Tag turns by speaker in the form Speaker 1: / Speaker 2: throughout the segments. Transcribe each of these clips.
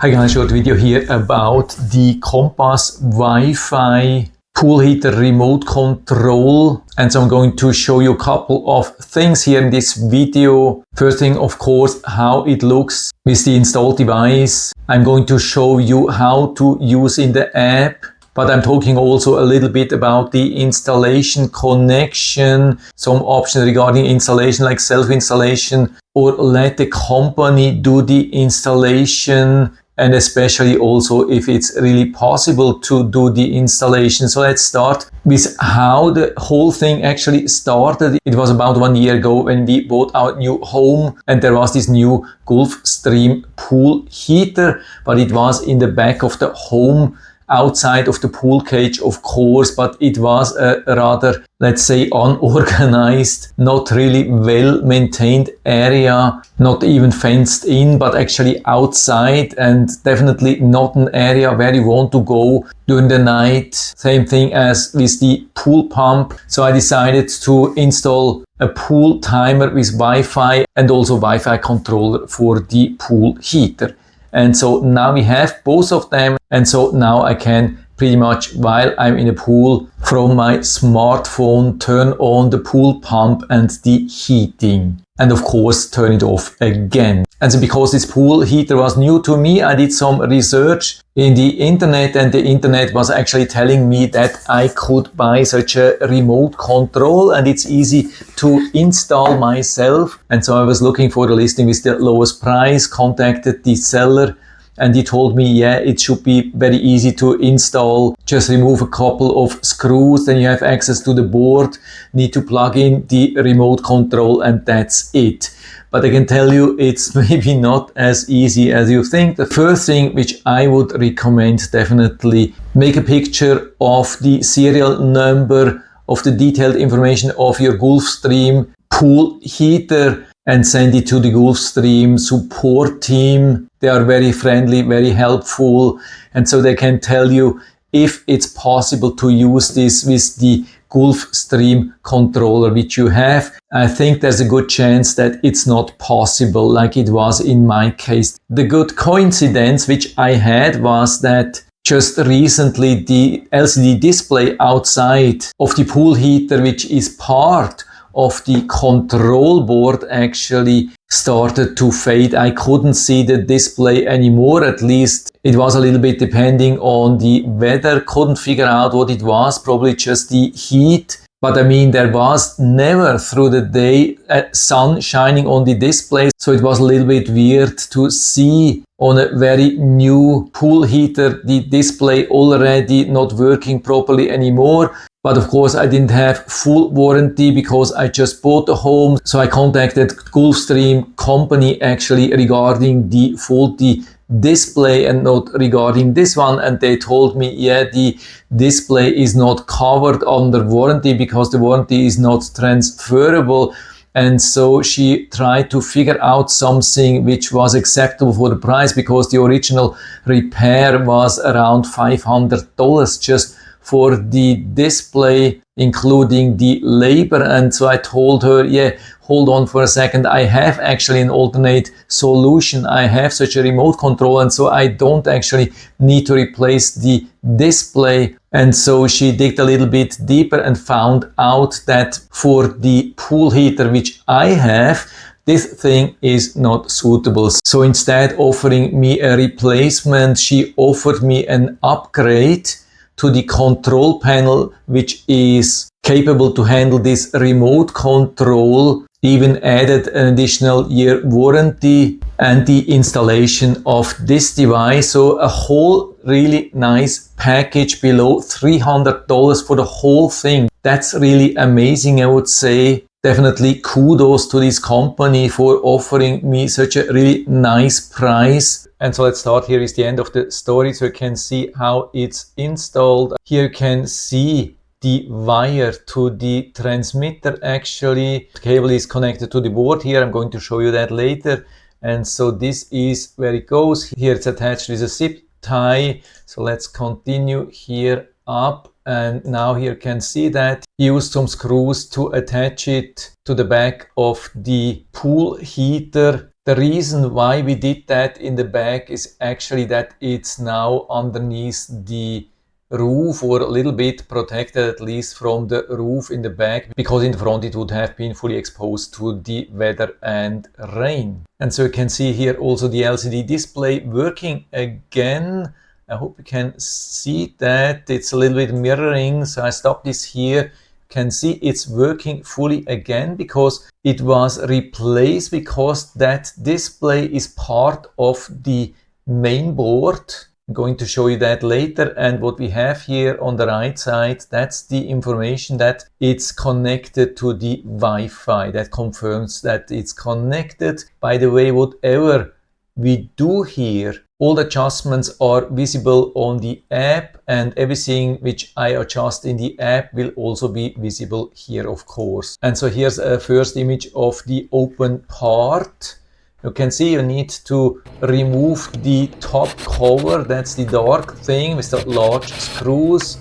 Speaker 1: Hi guys, short video here about the Compass Wi-Fi pool heater remote control, and so I'm going to show you a couple of things here in this video. First thing, of course, how it looks with the installed device. I'm going to show you how to use in the app, but I'm talking also a little bit about the installation connection, some options regarding installation like self-installation or let the company do the installation, and especially also if it's really possible to do the installation. So let's start with how the whole thing actually started. It was about 1 year ago when we bought our new home, and there was this new GulFStream pool heater, but it was in the back of the home, outside of the pool cage, of course, but it was a rather, let's say, unorganized, not really well maintained area, not even fenced in, but actually outside, and definitely not an area where you want to go during the night. Same thing as with the pool pump. So I decided to install a pool timer with Wi-Fi and also Wi-Fi controller for the pool heater. And so now we have both of them, and so now I can pretty much, while I'm in a pool, from my smartphone turn on the pool pump and the heating, and of course turn it off again. And so because this pool heater was new to me, I did some research in the internet, and the internet was actually telling me that I could buy such a remote control and it's easy to install myself. And so I was looking for the listing with the lowest price, contacted the seller, and he told me, yeah, it should be very easy to install. Just remove a couple of screws, then you have access to the board, need to plug in the remote control, and that's it. But I can tell you it's maybe not as easy as you think. The first thing which I would recommend, definitely make a picture of the serial number of the detailed information of your GulFStream pool heater and send it to the GulFStream support team. They are very friendly, very helpful, and so they can tell you if it's possible to use this with the GulFStream controller which you have. I think there's a good chance that it's not possible like it was in my case. The good coincidence which I had was that just recently the LCD display outside of the pool heater, which is part of the control board, actually started to fade. I couldn't see the display anymore, at least it was a little bit depending on the weather. Couldn't figure out what it was, probably just the heat. But I mean, there was never through the day sun shining on the display, so it was a little bit weird to see on a very new pool heater the display already not working properly anymore. But of course I didn't have full warranty because I just bought the home. So I contacted GulFStream company actually regarding the faulty display and not regarding this one. And they told me, yeah, the display is not covered under warranty because the warranty is not transferable. And so she tried to figure out something which was acceptable for the price, because the original repair was around $500 just for the display, including the labor. And so I told her, yeah, hold on for a second, I have actually an alternate solution. I have such a remote control, and so I don't actually need to replace the display. And so she digged a little bit deeper and found out that for the pool heater which I have, this thing is not suitable. So instead offering me a replacement, she offered me an upgrade to the control panel, which is capable to handle this remote control, even added an additional year warranty and the installation of this device. So a whole really nice package below $300 for the whole thing. That's really amazing, I would say. Definitely kudos to this company for offering me such a really nice price. And so let's start. Here is the end of the story, so you can see how it's installed. Here you can see the wire to the transmitter. Actually, the cable is connected to the board here. I'm going to show you that later. And so this is where it goes. Here it's attached with a zip tie. So let's continue here up. And now here you can see that he used some screws to attach it to the back of the pool heater. The reason why we did that in the back is actually that it's now underneath the roof, or a little bit protected at least from the roof in the back, because in the front it would have been fully exposed to the weather and rain. And so you can see here also the LCD display working again. I hope you can see that. It's a little bit mirroring, so I stop this here. You can see it's working fully again because it was replaced, because that display is part of the main board. I'm going to show you that later. And what we have here on the right side, that's the information that it's connected to the Wi-Fi. That confirms that it's connected. By the way, whatever we do here, all the adjustments are visible on the app, and everything which I adjust in the app will also be visible here, of course. And so here's a first image of the open part. You can see you need to remove the top cover. That's the dark thing with the large screws.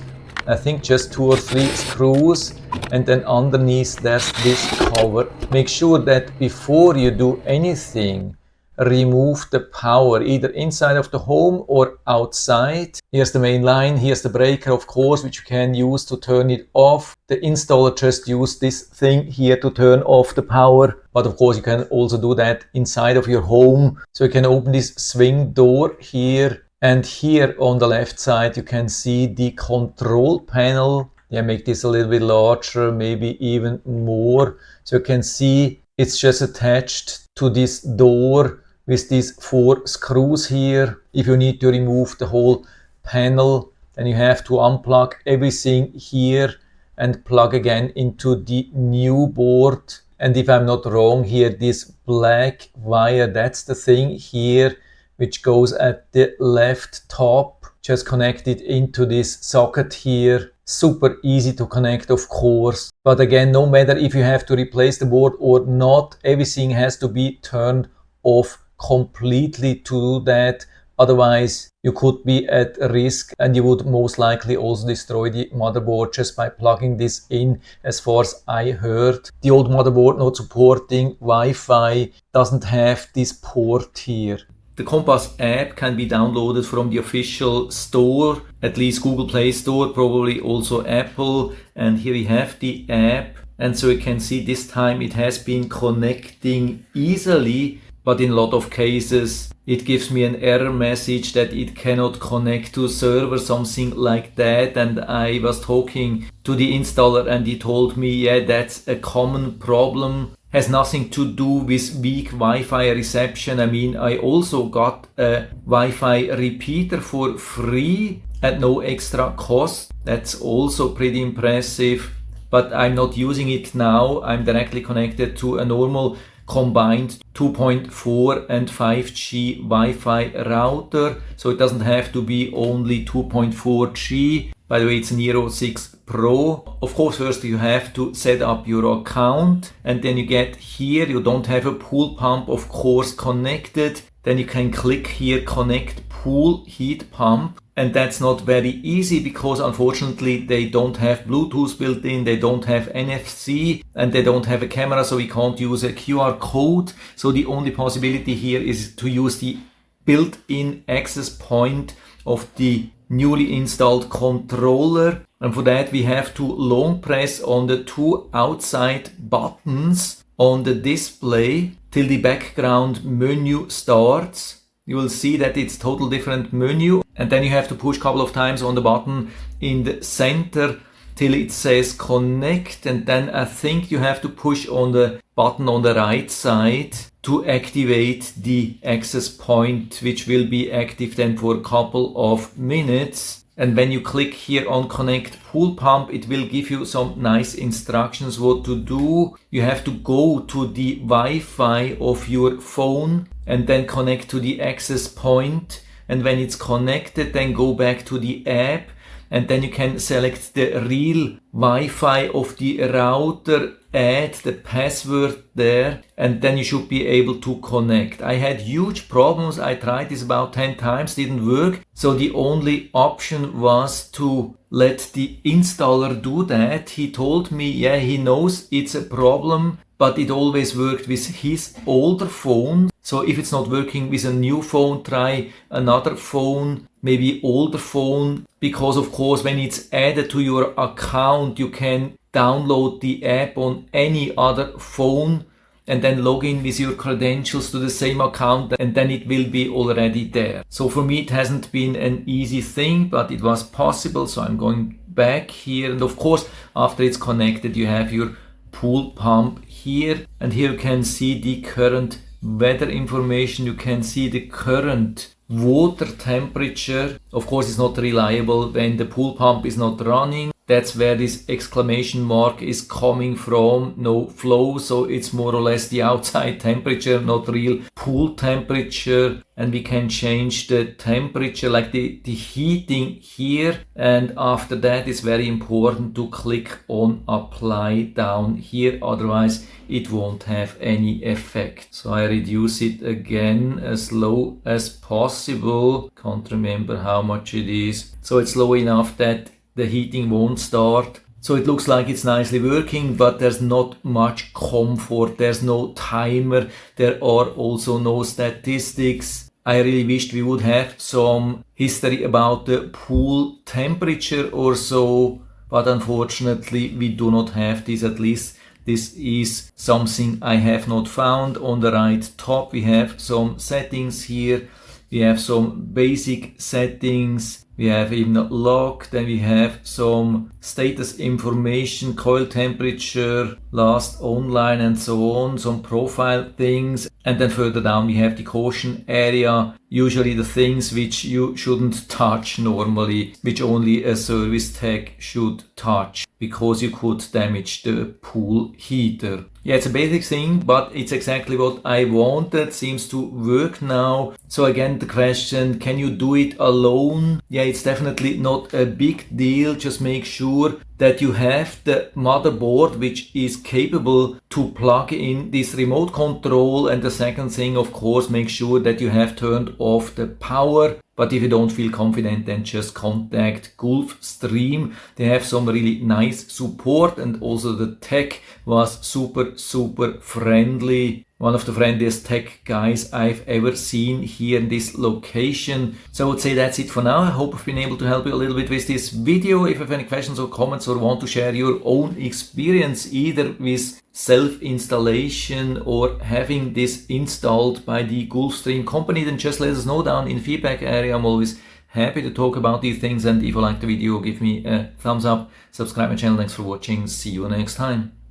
Speaker 1: I think just 2 or 3 screws. And then underneath there's this cover. Make sure that before you do anything, remove the power, either inside of the home or outside. Here's the main line, here's the breaker, of course, which you can use to turn it off. The installer just used this thing here to turn off the power, but of course you can also do that inside of your home. So you can open this swing door here, and here on the left side you can see the control panel. Yeah, make this a little bit larger, maybe even more. So you can see it's just attached to this door with these 4 screws here. If you need to remove the whole panel, then you have to unplug everything here and plug again into the new board. And if I'm not wrong, here this black wire, that's the thing here which goes at the left top. Just connect it into this socket here. Super easy to connect, of course. But again, no matter if you have to replace the board or not, everything has to be turned off completely to do that. Otherwise, you could be at risk, and you would most likely also destroy the motherboard just by plugging this in. As far as I heard, the old motherboard not supporting Wi-Fi doesn't have this port here. The Compass app can be downloaded from the official store, at least Google Play Store, probably also Apple. And here we have the app. And so you can see this time it has been connecting easily, but in a lot of cases it gives me an error message that it cannot connect to a server, something like that. And I was talking to the installer and he told me, yeah, that's a common problem. Has nothing to do with weak Wi-Fi reception. I mean, I also got a Wi-Fi repeater for free at no extra cost. That's also pretty impressive, but I'm not using it now. I'm directly connected to a normal combined 2.4 and 5G Wi-Fi router, so it doesn't have to be only 2.4G. By the way, it's Nero 6 Pro. Of course, first you have to set up your account, and then you get here, you don't have a pool pump, of course, connected. Then you can click here, connect pool heat pump. And that's not very easy because unfortunately they don't have Bluetooth built in, they don't have NFC, and they don't have a camera, so we can't use a QR code. So the only possibility here is to use the built-in access point of the newly installed controller. And for that we have to long press on the 2 outside buttons on the display till the background menu starts. You will see that it's total different menu, and then you have to push a couple of times on the button in the center till it says connect, and then I think you have to push on the button on the right side to activate the access point, which will be active then for a couple of minutes. And when you click here on connect pool pump, it will give you some nice instructions what to do. You have to go to the Wi-Fi of your phone and then connect to the access point. And when it's connected, then go back to the app, and then you can select the real Wi-Fi of the router, add the password there, and then you should be able to connect. I had huge problems. I tried this about 10 times, didn't work. So the only option was to let the installer do that. He told me, yeah, he knows it's a problem, but it always worked with his older phone. So if it's not working with a new phone, try another phone, maybe older phone, because of course when it's added to your account, you can download the app on any other phone and then log in with your credentials to the same account, and then it will be already there. So for me it hasn't been an easy thing, but it was possible. So I'm going back here, and of course after it's connected you have your pool pump here, and here you can see the current weather information. You can see the current water temperature. Of course it's not reliable when the pool pump is not running. That's where this exclamation mark is coming from, no flow, so it's more or less the outside temperature, not real pool temperature. And we can change the temperature, like the heating here, and after that it's very important to click on apply down here, otherwise it won't have any effect. So I reduce it again as low as possible, can't remember how much it is, so it's low enough that the heating won't start. So it looks like it's nicely working, but there's not much comfort, there's no timer, there are also no statistics. I really wished we would have some history about the pool temperature or so, but unfortunately we do not have this. At least this is something I have not found. On the right top we have some settings here, we have some basic settings, we have even a log, then we have some status information, coil temperature, last online and so on, some profile things, and then further down we have the caution area, usually the things which you shouldn't touch normally, which only a service tech should touch, because you could damage the pool heater. Yeah, it's a basic thing, but it's exactly what I wanted. Seems to work now. So again, the question, can you do it alone? Yeah, it's definitely not a big deal. Just make sure that you have the motherboard which is capable to plug in this remote control. And the second thing, of course, make sure that you have turned off the power. But if you don't feel confident, then just contact GulFStream. They have some really nice support, and also the tech was super friendly. One of the friendliest tech guys I've ever seen here in this location. So I would say that's it for now. I hope I've been able to help you a little bit with this video. If you have any questions or comments or want to share your own experience either with self-installation or having this installed by the GulFStream company, then just let us know down in the feedback area. I'm always happy to talk about these things, and if you like the video, give me a thumbs up, subscribe my channel. Thanks for watching. See you next time.